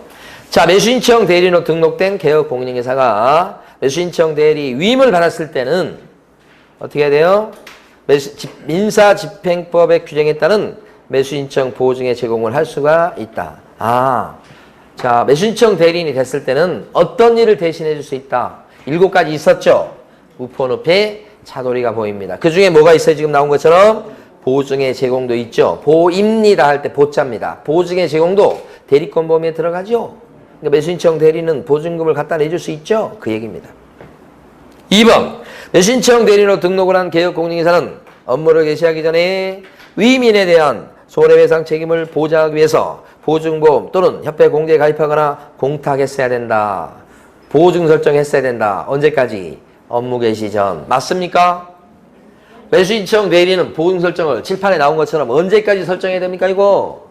자, 매수신청 대리인으로 등록된 개혁 공인인사가 매수신청 대리 위임을 받았을 때는 어떻게 해야 돼요? 민사집행법의 규정에 따른 매수신청 보증의 제공을 할 수가 있다. 자, 매수신청 대리인이 됐을 때는 어떤 일을 대신해 줄 수 있다. 7가지 있었죠? 우포늪에 차돌이가 보입니다. 그 중에 뭐가 있어요? 지금 나온 것처럼 보증의 제공도 있죠. 보입니다 할 때 보자입니다. 보증의 제공도 대리권 범위에 들어가죠. 그러니까 매수신청 대리는 보증금을 갖다 내줄 수 있죠. 그 얘기입니다. 2번. 매수신청 대리인으로 등록을 한 개혁 공인인사는 업무를 개시하기 전에 위임인에 대한 손해배상 책임을 보장하기 위해서 보증보험 또는 협회 공제에 가입하거나 공탁했어야 된다. 보증 설정했어야 된다. 언제까지? 업무 개시 전. 맞습니까? 매수신청 대리는 보증 설정을 칠판에 나온 것처럼 언제까지 설정해야 됩니까? 이거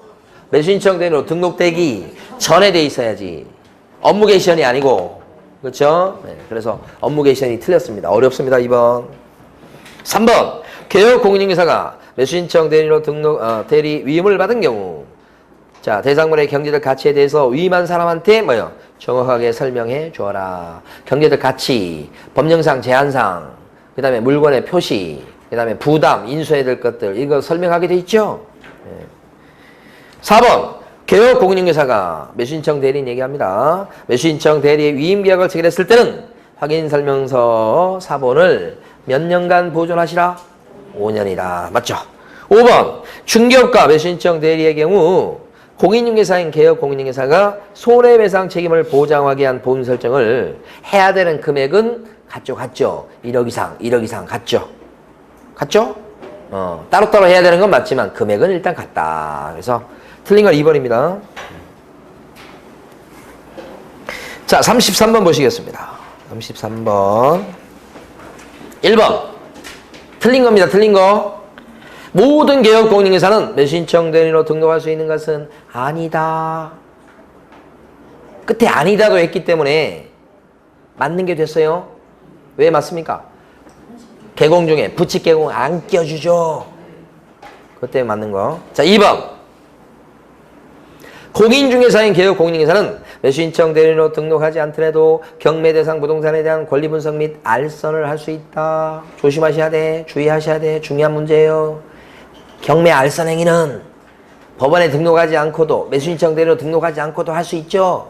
매수신청 대리로 등록되기 전에 돼 있어야지. 업무 개시 전이 아니고. 그렇죠? 네, 그래서 업무 개시 전이 틀렸습니다. 어렵습니다. 2번. 3번. 개혁 공인인사가 매수신청 대리로 대리 위임을 받은 경우 자, 대상물의 경제적 가치에 대해서 위임한 사람한테 뭐요? 정확하게 설명해 주어라. 경제적 가치, 법령상 제한상, 그 다음에 물건의 표시, 그 다음에 부담, 인수해야 될 것들 이거 설명하게 돼 있죠? 네. 4번. 개혁 공인인사가 매수신청 대리인 얘기합니다. 매수신청 대리의 위임계약을 체결했을 때는 확인설명서 사본을 몇 년간 보존하시라? 5년이다. 맞죠? 5번. 중개업과 매수신청 대리의 경우 공인중개사인 개혁 공인중개사가 손해배상 책임을 보장하기 위한 보증 설정을 해야 되는 금액은 같죠? 1억 이상 같죠? 따로따로 해야 되는 건 맞지만 금액은 일단 같다. 그래서 틀린 건 2번입니다. 자, 33번 보시겠습니다. 33번. 1번. 틀린 겁니다. 틀린 거. 모든 개혁 공인인사는 매수신청 대리인으로 등록할 수 있는 것은 아니다. 끝에 아니다도 했기 때문에 맞는 게 됐어요. 왜 맞습니까? 개공 중에 부칙 개공 안 껴주죠. 그때 맞는 거. 자, 2번. 공인중개사인 개업 공인중개사는 매수신청 대리인으로 등록하지 않더라도 경매 대상 부동산에 대한 권리 분석 및 알선을 할 수 있다. 조심하셔야 돼. 주의하셔야 돼. 중요한 문제예요. 경매 알선 행위는 법원에 등록하지 않고도 매수신청 대리인으로 등록하지 않고도 할 수 있죠.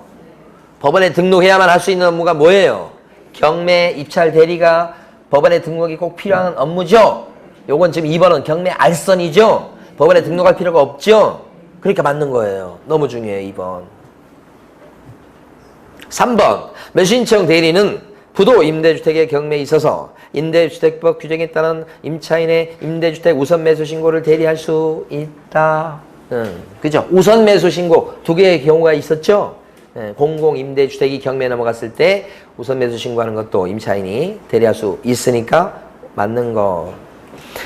법원에 등록해야만 할 수 있는 업무가 뭐예요? 경매 입찰 대리가 법원에 등록이 꼭 필요한 업무죠. 요건 지금 2번은 경매 알선이죠. 법원에 등록할 필요가 없죠. 그러니까 맞는 거예요. 너무 중요해요. 2번. 3번. 매수신청 대리는 부도 임대주택의 경매에 있어서 임대주택법 규정에 따른 임차인의 임대주택 우선 매수 신고를 대리할 수 있다. 그죠? 우선 매수 신고 2개의 경우가 있었죠. 공공 임대주택이 경매에 넘어갔을 때 우선 매수 신고하는 것도 임차인이 대리할 수 있으니까 맞는 거.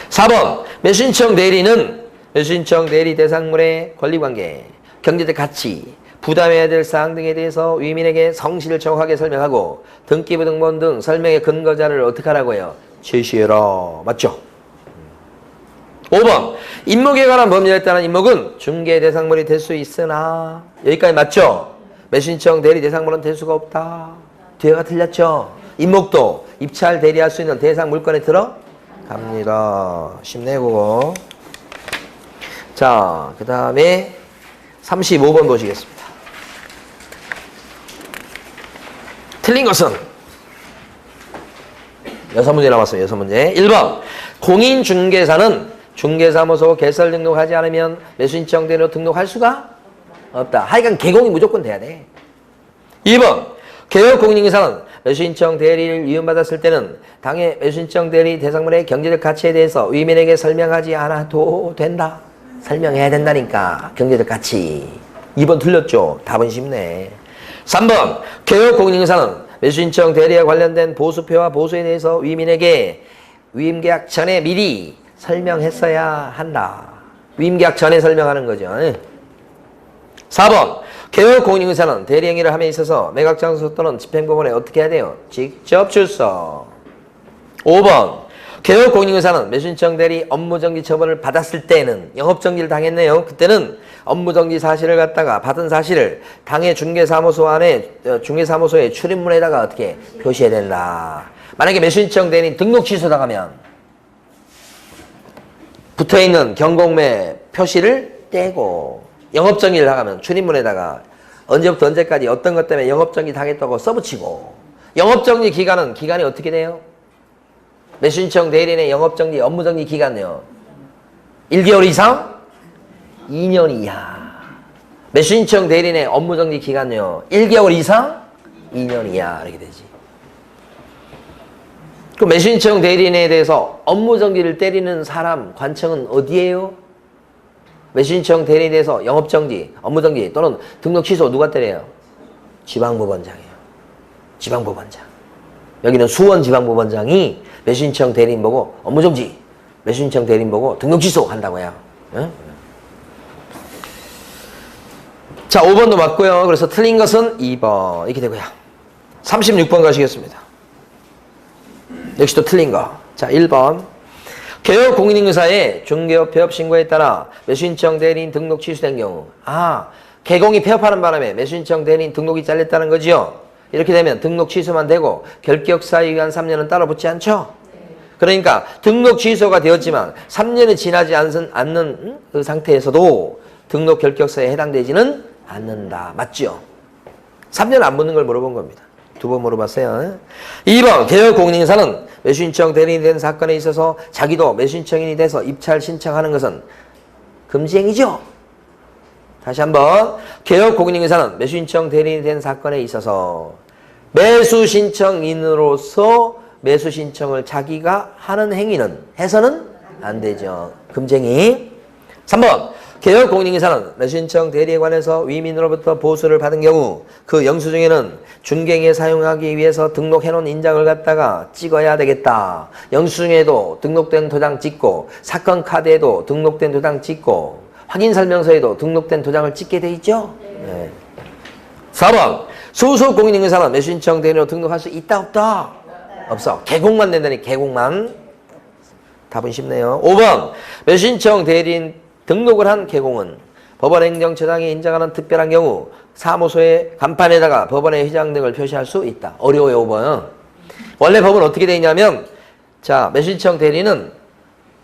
4번. 매수신청 대리는 매수신청 대리 대상물의 권리관계, 경제적 가치, 부담해야 될 사항 등에 대해서 위민에게 성실을 정확하게 설명하고 등기부 등본 등 설명의 근거자를 어떻게 하라고 해요? 제시해라. 맞죠? 5번. 임목에 관한 법률에 따른 임목은 중개 대상물이 될 수 있으나 여기까지 맞죠? 매수신청 대리 대상물은 될 수가 없다. 뒤에가 틀렸죠? 임목도 입찰 대리할 수 있는 대상 물건에 들어갑니다. 쉽네 그거. 자, 그 다음에 35번 보시겠습니다. 틀린 것은 6문제 남았어요. 6문제. 1번. 공인중개사는 중개사무소 개설 등록하지 않으면 매수신청 대리로 등록할 수가 없다. 하여간 개공이 무조건 돼야 돼. 2번. 개업 공인중개사는 매수신청 대리를 이윤받았을 때는 당해 매수신청 대리 대상물의 경제적 가치에 대해서 위민에게 설명하지 않아도 된다. 설명해야 된다니까. 경제적 가치. 2번 틀렸죠? 답은 쉽네. 3번. 개업 공인중개사는 매수신청 대리와 관련된 보수표와 보수에 대해서 위민에게 위임계약 전에 미리 설명했어야 한다. 위임계약 전에 설명하는 거죠. 4번. 개업 공인중개사는 대리 행위를 함에 있어서 매각장소 또는 집행법원에 어떻게 해야 돼요? 직접 출석. 5번. 개업 공인중개사는 매수신청 대리 업무정지 처분을 받았을 때는 영업정지를 당했네요. 그때는 업무정지 사실을 갖다가 받은 사실을 당해 중개사무소 안에 중개사무소의 출입문에다가 어떻게 표시해야 된다. 만약에 매수신청 대리 등록 취소당하면 붙어있는 경공매 표시를 떼고 영업정지를 당하면 출입문에다가 언제부터 언제까지 어떤 것 때문에 영업정지 당했다고 써붙이고 영업정지 기간이 어떻게 돼요? 매수신청 대리인의 영업정지, 업무정지 기간이요. 1개월 이상? 2년 이하. 매수신청 대리인의 업무정지 기간이요. 1개월 이상? 2년 이하. 이렇게 되지. 그 매수신청 대리인에 대해서 업무정지를 때리는 사람 관청은 어디예요? 매수신청 대리인에 대해서 영업정지, 업무정지 또는 등록 취소 누가 때려요? 지방법원장이에요. 지방법원장. 여기는 수원지방법원장이 매수신청 대리인 보고 업무정지, 매수신청 대리인 보고 등록 취소 한다고요. 응? 자, 5번도 맞고요. 그래서 틀린 것은 2번 이렇게 되고요. 36번 가시겠습니다. 역시 또 틀린 거. 자, 1번. 개업 공인중개사의 중개업 폐업 신고에 따라 매수신청 대리인 등록 취소된 경우. 개공이 폐업하는 바람에 매수신청 대리인 등록이 잘렸다는 거지요. 이렇게 되면 등록 취소만 되고 결격사유 기간 3년은 따로 붙지 않죠? 그러니까 등록 취소가 되었지만 3년이 지나지 않는 그 상태에서도 등록 결격사유에 해당되지는 않는다. 맞죠? 3년 안 붙는 걸 물어본 겁니다. 2번 물어봤어요. 2번. 개업 공인중개사는 매수신청 대리인이 된 사건에 있어서 자기도 매수신청인이 돼서 입찰 신청하는 것은 금지행위죠? 다시 한번. 개업 공인중개사는 매수신청 대리인이 된 사건에 있어서 매수신청인으로서 매수신청을 자기가 하는 행위는 해서는 안 되죠. 금지행위. 3번. 개업 공인중개사는 매수신청 대리에 관해서 위민으로부터 보수를 받은 경우 그 영수증에는 중개행위에 사용하기 위해서 등록해놓은 인장을 갖다가 찍어야 되겠다. 영수증에도 등록된 도장 찍고 사건 카드에도 등록된 도장 찍고 확인설명서에도 등록된 도장을 찍게 돼 있죠? 네. 4번. 소속 공인중개사는 매수신청 대리로 등록할 수 있다 없다? 없어. 개공만 된다니 개공만. 답은 쉽네요. 5번 매수신청 대리인 등록을 한 개공은 법원행정처장이 인정하는 특별한 경우 사무소의 간판에다가 법원의 회장 등을 표시할 수 있다. 어려워요. 5번. 원래 법은 어떻게 되어 있냐면 자 매수신청 대리는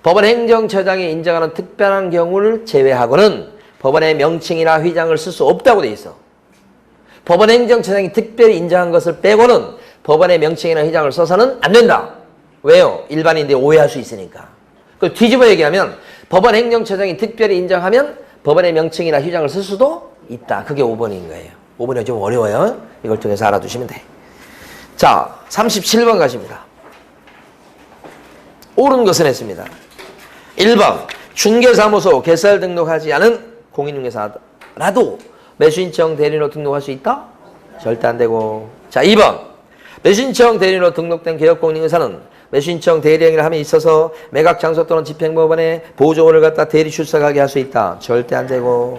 법원행정처장이 인정하는 특별한 경우를 제외하고는 법원의 명칭이나 휘장을 쓸 수 없다고 되어 있어. 법원행정처장이 특별히 인정한 것을 빼고는 법원의 명칭이나 휘장을 써서는 안 된다. 왜요? 일반인들이 오해할 수 있으니까. 그 뒤집어 얘기하면 법원행정처장이 특별히 인정하면 법원의 명칭이나 휘장을 쓸 수도 있다. 그게 5번인 거예요. 5번이 좀 어려워요. 이걸 통해서 알아두시면 돼. 자, 37번 가십니다. 옳은 것은 했습니다. 1번 중개사무소 개설 등록하지 않은 공인중개사라도 매수신청 대리인으로 등록할 수 있다? 절대 안 되고. 자, 2번 매수신청 대리인으로 등록된 개업공인중개사는 매수신청 대리행위를 함에 있어서 매각 장소 또는 집행법원에 보조원을 갖다 대리 출석하게 할 수 있다. 절대 안 되고.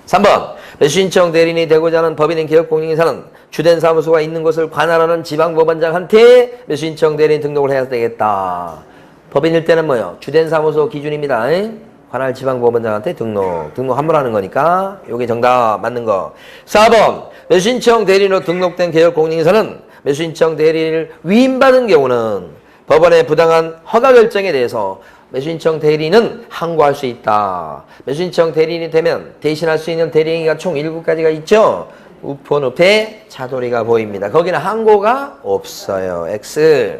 3번 매수신청 대리인이 되고자 하는 법인인 개업공인중개사는 주된 사무소가 있는 곳을 관할하는 지방법원장한테 매수신청 대리인 등록을 해야 되겠다. 법인일 때는 뭐요? 주된 사무소 기준입니다. 관할 지방법원장한테 등록 한 번 하는 거니까 요게 정답 맞는 거. 4번 매수신청 대리인으로 등록된 개업공인중개사는 매수신청 대리인을 위임받은 경우는 법원의 부당한 허가 결정에 대해서 매수신청 대리인은 항고할 수 있다. 매수신청 대리인이 되면 대신할 수 있는 대리행위가 총 7가지가 있죠. 우폰, 우패, 차돌이가 보입니다. 거기는 항고가 없어요. X.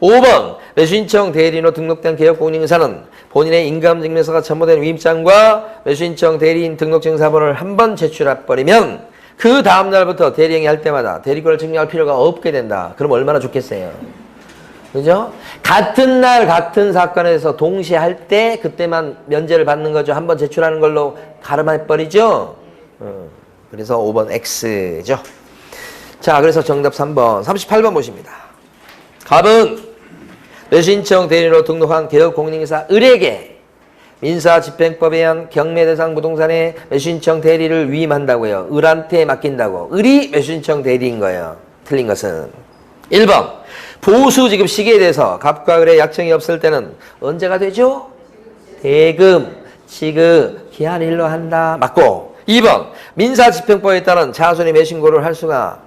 5번 매수신청 대리인으로 등록된 개업공인중개사는 본인의 인감증명서가 첨부된 위임장과 매수신청 대리인 등록증서번호를 한 번 제출해버리면 그 다음 날부터 대리행위 할 때마다 대리권을 증명할 필요가 없게 된다. 그럼 얼마나 좋겠어요. 그죠? 같은 날 같은 사건에서 동시에 할 때 그때만 면제를 받는 거죠. 한 번 제출하는 걸로 가름해버리죠. 그래서 5번 X죠. 자, 그래서 정답 3번 38번 보십니다. 갑은 매수신청 대리인으로 등록한 개업공인중개사 을에게 민사집행법에 의한 경매대상 부동산에 매수신청 대리를 위임한다고요. 을한테 맡긴다고. 을이 매수신청 대리인 거예요. 틀린 것은 1번 보수 지급 시기에 대해서 갑과 을의 약정이 없을 때는 언제가 되죠? 대금, 지급, 기한일로 한다. 맞고. 2번 민사집행법에 따른 자손이 매신고를 할 수가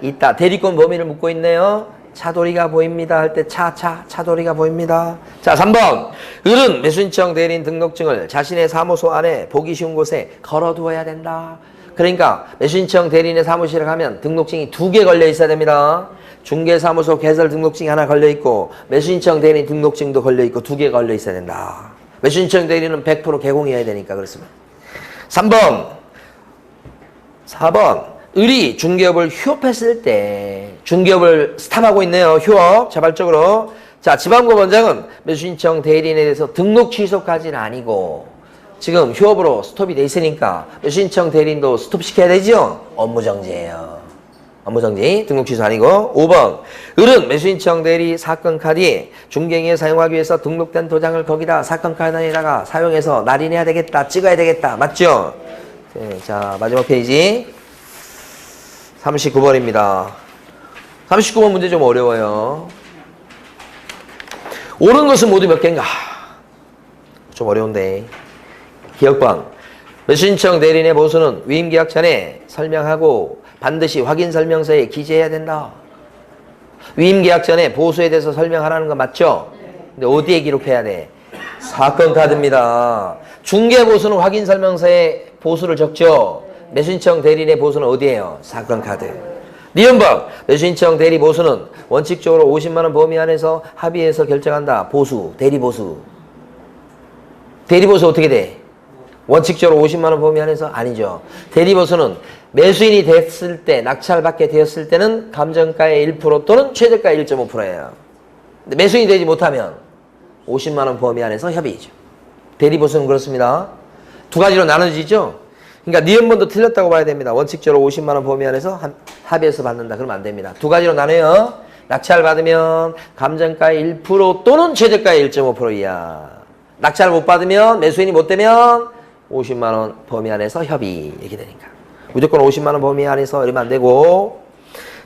있다. 대리권 범위를 묻고 있네요. 차돌이가 보입니다. 할 때 차돌이가 보입니다. 자, 3번 을은 매수신청 대리인 등록증을 자신의 사무소 안에 보기 쉬운 곳에 걸어두어야 된다. 그러니까 매수신청 대리인의 사무실에 가면 등록증이 2개 걸려 있어야 됩니다. 중개사무소 개설 등록증이 하나 걸려있고 매수신청 대리인 등록증도 걸려있고 2개 걸려 있어야 된다. 매수신청 대리인은 100% 개공이어야 되니까 그렇습니다. 4번 을이 중개업을 휴업했을 때 중개업을 스탑하고 있네요. 휴업 자발적으로. 자, 지방법원장은 매수신청 대리인에 대해서 등록 취소까지는 아니고 지금 휴업으로 스톱이 돼 있으니까 매수신청 대리인도 스톱시켜야 되죠. 업무정지예요. 업무정지, 등록 취소 아니고. 5번 을은 매수신청 대리 사건 카드에 중개행위에 사용하기 위해서 등록된 도장을 거기다 사건 카드에다가 사용해서 날인해야 되겠다. 찍어야 되겠다. 맞죠? 네, 자, 마지막 페이지 39번입니다. 39번 문제 좀 어려워요. 옳은 것은 모두 몇 개인가? 좀 어려운데. 기억방 매수신청 대리인의 보수는 위임계약 전에 설명하고 반드시 확인설명서에 기재해야 된다. 위임계약 전에 보수에 대해서 설명하라는 거 맞죠? 근데 어디에 기록해야 돼? 사건 카드입니다. 중개보수는 확인설명서에 보수를 적죠. 매수신청 대리인의 보수는 어디예요? 사건 카드. 니은법 매수신청 대리 보수는 원칙적으로 50만원 범위 안에서 합의해서 결정한다. 보수, 대리보수. 대리보수 어떻게 돼? 원칙적으로 50만원 범위 안에서 아니죠. 대리보수는 매수인이 됐을 때, 낙찰받게 되었을 때는 감정가의 1% 또는 최저가의 1.5%예요. 근데 매수인이 되지 못하면 50만원 범위 안에서 협의죠. 대리보수는 그렇습니다. 두 가지로 나눠지죠. 그러니까 니은번도 틀렸다고 봐야 됩니다. 원칙적으로 50만원 범위 안에서 합의해서 받는다. 그러면 안 됩니다. 두 가지로 나눠요. 낙찰 받으면 감정가의 1% 또는 최저가의 1.5% 이하. 낙찰 못 받으면 매수인이 못 되면 50만원 범위 안에서 협의. 이렇게 되니까. 무조건 50만원 범위 안에서 이러면 안 되고.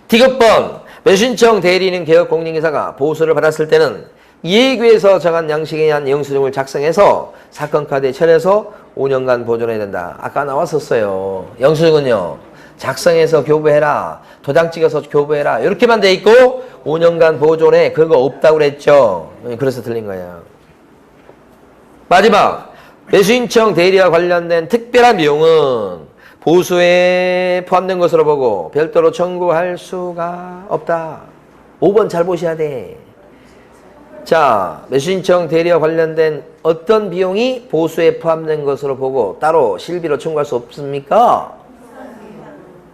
디귿번 매수신청 대리인 개업공인중개사가 보수를 받았을 때는 이에 의해서 정한 양식에 의한 영수증을 작성해서 사건 카드에 처리해서 5년간 보존해야 된다. 아까 나왔었어요. 영수증은요. 작성해서 교부해라. 도장 찍어서 교부해라. 이렇게만 돼 있고 5년간 보존해. 그거 없다고 그랬죠. 그래서 틀린 거예요. 마지막 매수인청 대리와 관련된 특별한 비용은 보수에 포함된 것으로 보고 별도로 청구할 수가 없다. 5번 잘 보셔야 돼. 자, 매수인청 대리와 관련된 어떤 비용이 보수에 포함된 것으로 보고 따로 실비로 청구할 수 없습니까?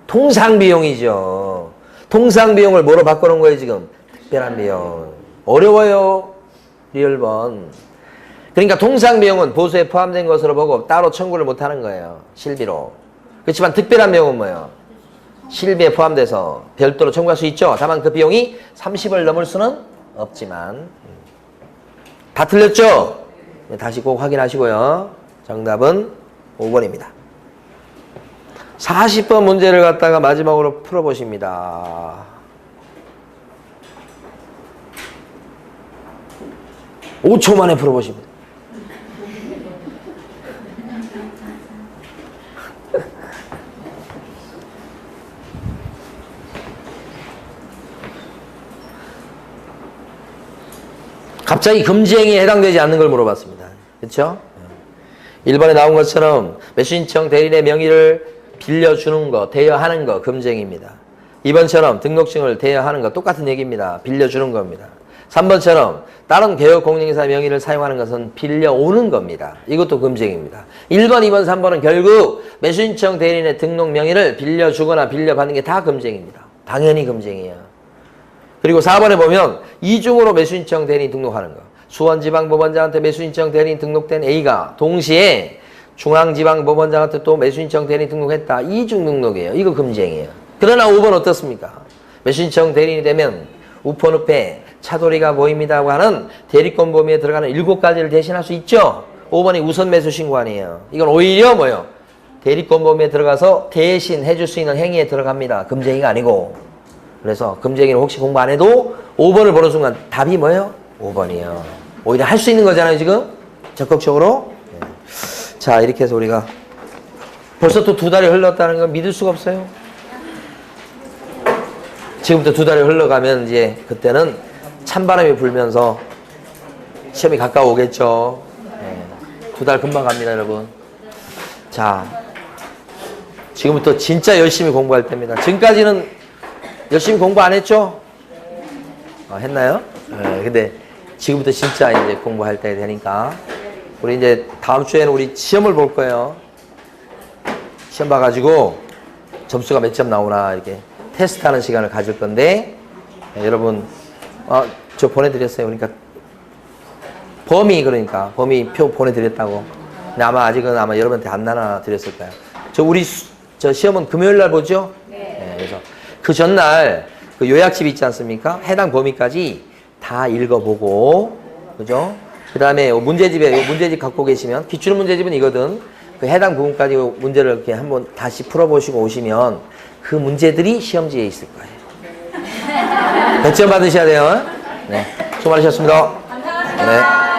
통상비용이죠. 통상비용을 뭐로 바꿔놓은 거예요 지금? 특별한 비용. 어려워요. 리얼번. 그러니까 통상비용은 보수에 포함된 것으로 보고 따로 청구를 못하는 거예요. 실비로. 그렇지만 특별한 비용은 뭐예요? 실비에 포함돼서 별도로 청구할 수 있죠. 다만 그 비용이 30을 넘을 수는 없지만. 다 틀렸죠? 다시 꼭 확인하시고요. 정답은 5번입니다. 40번 문제를 갖다가 마지막으로 풀어보십니다. (5초) 만에 풀어보십니다. 갑자기 금지행위에 해당되지 않는 걸 물어봤습니다. 그렇죠? 1번에 나온 것처럼 매수인청 대리인의 명의를 빌려주는 거, 대여하는 거 금지행위입니다. 2번처럼 등록증을 대여하는 거 똑같은 얘기입니다. 빌려주는 겁니다. 3번처럼 다른 개업공인중개사 명의를 사용하는 것은 빌려오는 겁니다. 이것도 금지행위입니다. 1번, 2번, 3번은 결국 매수인청 대리인의 등록 명의를 빌려주거나 빌려받는 게 다 금지행위입니다. 당연히 금지행위예요. 그리고 4번에 보면 이중으로 매수인청 대리인 등록하는 거. 수원지방법원장한테 매수인청 대리인 등록된 A가 동시에 중앙지방법원장한테 또 매수인청 대리인 등록했다. 이중 등록이에요. 이거 금지행위예요. 그러나 5번 어떻습니까? 매수인청 대리인이 되면 우편우패, 차돌이가 보입니다고 하는 대리권 범위에 들어가는 7가지를 대신할 수 있죠. 5번이 우선 매수 신고 아니에요. 이건 오히려 뭐예요? 대리권 범위에 들어가서 대신 해줄 수 있는 행위에 들어갑니다. 금지행위가 아니고. 그래서 금지행위는 혹시 공부 안 해도 5번을 보는 순간 답이 뭐예요? 5번이에요. 오히려 할 수 있는 거잖아요, 지금? 적극적으로. 네. 자, 이렇게 해서 우리가 벌써 또 2달이 흘렀다는 건 믿을 수가 없어요. 지금부터 2달이 흘러가면 이제 그때는 찬바람이 불면서 시험이 가까워오겠죠. 네. 2달 금방 갑니다, 여러분. 자, 지금부터 진짜 열심히 공부할 때입니다. 지금까지는 열심히 공부 안 했죠? 했나요? 네, 근데 지금부터 진짜 이제 공부할 때 되니까 우리 이제 다음 주에는 우리 시험을 볼 거예요. 시험 봐가지고 점수가 몇 점 나오나 이렇게 테스트하는 시간을 가질 건데 네, 여러분 저 보내드렸어요. 그러니까 범위표 보내드렸다고. 근데 아직은 여러분한테 안 나눠드렸을 거예요. 저 시험은 금요일 날 보죠? 네, 그래서 그 전날 그 요약집 있지 않습니까? 해당 범위까지 다 읽어보고, 그죠? 그 다음에 문제집 갖고 계시면, 기출 문제집은 이거든. 그 해당 부분까지 문제를 이렇게 한번 다시 풀어보시고 오시면 그 문제들이 시험지에 있을 거예요. 100점 받으셔야 돼요. 네. 수고 많으셨습니다. 감사합니다. 네.